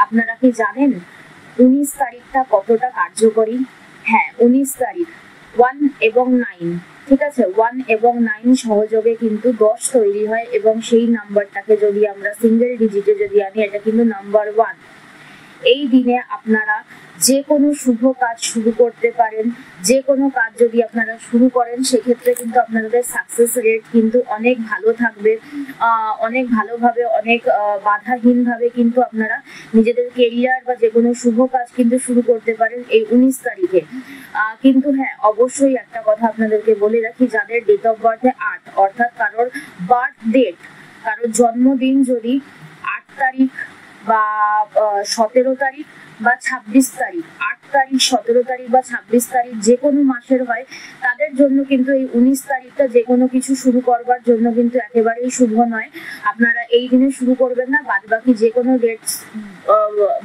আপনারা কি জানেন 19 তারিখটা কতটা কার্যকরী? হ্যাঁ, 19 তারিখ 1 এবং 9, ঠিক আছে, 1 এবং 9 সহযোগে কিন্তু 10 তৈরি হয় এবং সেই নাম্বারটাকে যদি আমরা সিঙ্গেল ডিজিটে যদি আনি, এটা কিন্তু নাম্বার 1। এই দিনে আপনারা যে কোনো শুভ কাজ শুরু করতে পারেন। যে কোনো কাজ যদি আপনারা শুরু করেন সেক্ষেত্রে কিন্তু আপনাদের সাকসেস রেট কিন্তু অনেক ভালো থাকবে। অনেক ভালোভাবে, অনেক বাধাহীনভাবে কিন্তু আপনারা নিজেদের কেরিয়ার বা যে কোনো শুভ কাজ কিন্তু শুরু করতে পারেন এই 19 তারিখে। কিন্তু হ্যাঁ, অবশ্যই একটা কথা আপনাদেরকে বলে রাখি, যাদের ডেট অফ বার্থে 8, অর্থাৎ কারোর বার্থ ডেট, কারোর জন্মদিন যদি 8 তারিখ বা 17 তারিখ বা 26 তারিখ, 8 তারিখ, 17 তারিখ বা 26 তারিখ যে কোনো মাসের হয়, তাদের জন্য কিন্তু এই 19 তারিখটা যে কোনো কিছু শুরু করবার জন্য কিন্তু একেবারেই শুভ নয়। আপনারা এই দিনে শুরু করবেন না। বাদ বাকি যে কোনো ডেটস,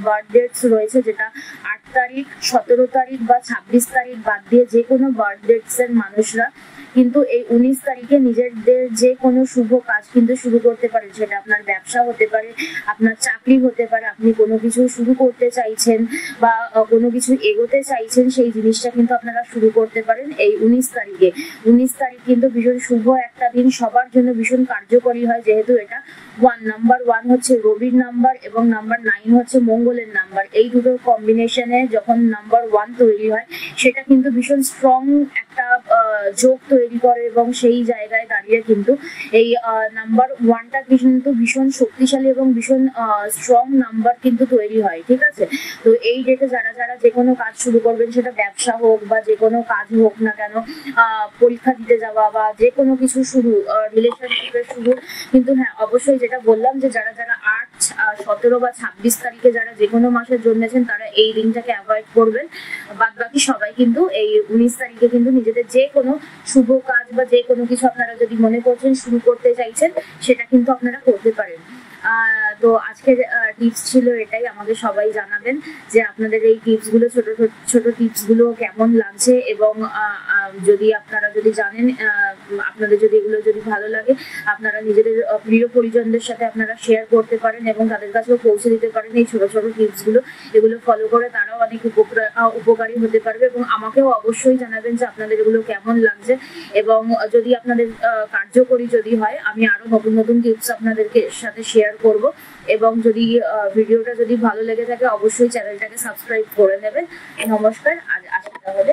বার্থ ডেটস রয়েছে, যেটা 8 তারিখ, 17 তারিখ বা 26 তারিখ বাদ দিয়ে যে কোনো বার্থ ডেটস এর মানুষরা কিন্তু এই 19 তারিখে নিজেদের যে কোনো শুভ কাজ কিন্তু শুরু করতে পারেন। সেটা আপনার ব্যবসা হতে পারে, আপনার চাকরি হতে পারে, আপনি কোনো কিছু শুরু করতে চাইছেন বা কোনো কিছু এগোতে চাইছেন, সেই জিনিসটা কিন্তু আপনারা শুরু করতে পারেন এই 19 তারিখে। 19 তারিখ কিন্তু ভীষণ শুভ একটা দিন, সবার জন্য ভীষণ কার্যকরী হয়, যেহেতু এটা নাম্বার 1 হচ্ছে রবির নাম্বার এবং নাম্বার 9 হচ্ছে মঙ্গলের নাম্বার। এই দুটোর কম্বিনেশনে যখন নাম্বার 1 তৈরি হয়, সেটা কিন্তু ভীষণ স্ট্রং একটা যোগ তৈরি করে এবং সেই জায়গায় দাঁড়িয়ে কিন্তু এই নাম্বার 1টা কিন্তু ভীষণ শক্তিশালী এবং ভীষণ স্ট্রং নাম্বার কিন্তু তৈরি হয়, ঠিক আছে। তো এই ডেটে যারা যারা যে কোনো কাজ শুরু করবেন, সেটা ব্যবসা হোক বা যে কোনো কাজ হোক না কেন, পরীক্ষা দিতে যাওয়া বা যে কোনো কিছু শুরু, রিলেশনশিপের শুরু, কিন্তু হ্যাঁ, অবশ্যই যেটা বললাম যে যারা যারা 8, 17 বা 26 তারিখে যারা যে কোনো মাসের জন্মেছেন, তারা এই দিনটাকে অ্যাভয়েড করবেন। বাদ বাকি সবাই কিন্তু এই 19 তারিখে কিন্তু নিজেদের যে কোনো শুভ কাজ বা যে কোনো কিছু আপনারা যদি মনে করছেন শুরু করতে চাইছেন, সেটা কিন্তু আপনারা করতে পারেন। তো আজকের টিপস ছিল এটাই। আমাকে সবাই জানাবেন যে আপনাদের এই টিপসগুলো, ছোট ছোট টিপসগুলো কেমন লাগছে, এবং যদি আপনারা যদি জানেন, আপনাদের যদি এগুলো যদি ভালো লাগে, আপনারা নিজেদের প্রিয় পরিজনদের সাথে আপনারা শেয়ার করতে পারেন এবং তাদের কাছেও পৌঁছে দিতে পারেন এই ছোট ছোট টিপসগুলো। এগুলো ফলো করে তারাও অনেক উপকারী হতে পারবে, এবং আমাকেও অবশ্যই জানাবেন যে আপনাদের এগুলো কেমন লাগছে, এবং যদি আপনাদের কার্যকরী যদি হয়, আমি আরো নতুন নতুন টিপস আপনাদেরকে সাথে শেয়ার করব। এবং যদি ভিডিওটা যদি ভালো লেগে থাকে, অবশ্যই চ্যানেলটাকে সাবস্ক্রাইব করে নেবেন। নমস্কার, আজ আসা তাহলে।